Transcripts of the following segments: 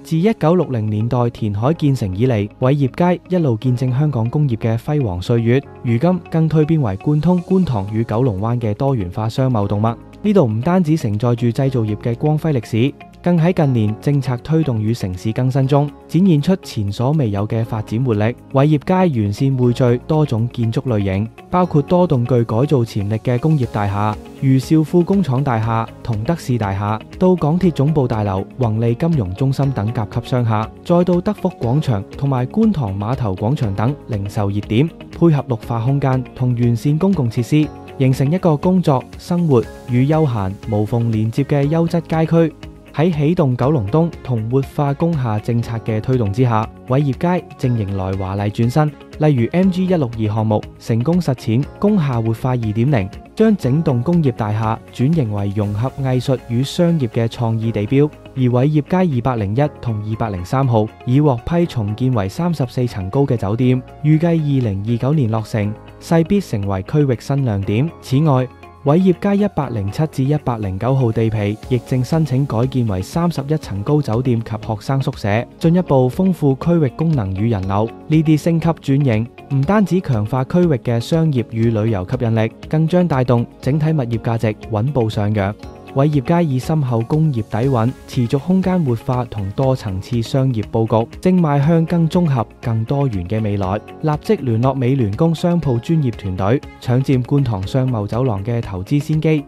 自1960年代填海建成以嚟，偉業街一路見證香港工業嘅輝煌歲月，如今更蛻變為貫通觀塘與九龍灣嘅多元化商貿動脈。呢度唔單止承載住製造業嘅光輝歷史，更喺近年政策推動與城市更新中，展現出前所未有嘅發展活力。偉業街沿線匯聚多種建築類型，包括多棟具改造潛力嘅工業大廈，如兆富工廠大廈同德士大廈，到港鐵總部大樓、宏利金融中心等甲級商廈，再到德福廣場同埋觀塘碼頭廣場等零售熱點，配合綠化空間同完善公共設施，形成一個工作、生活與休閒無縫連接嘅優質街區。喺起動九龍東同活化工廈政策嘅推動之下，偉業街正迎來華麗轉身。例如 MG162 項目成功實踐工廈活化 2.0， 將整棟工業大廈轉型為融合藝術與商業嘅創意地標。而偉業街201同203號已獲批重建為34層高嘅酒店，預計2029年落成，勢必成為區域新亮點。此外，偉業街107至109號地皮亦正申請改建為31層高酒店及學生宿舍，進一步豐富區域功能與人流。呢啲升級轉型唔單止強化區域嘅商業與旅遊吸引力，更將帶動整體物業價值穩步上揚。偉業街以深厚工業底蘊、持續空間活化同多層次商業佈局，正邁向更綜合、更多元嘅未來。立即聯絡美聯工商鋪專業團隊，搶佔觀塘商貿走廊嘅投資先機。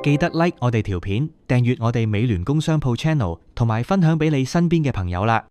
記得 like 我哋條片，訂閱我哋美聯工商鋪 channel，同埋分享俾你身邊嘅朋友啦。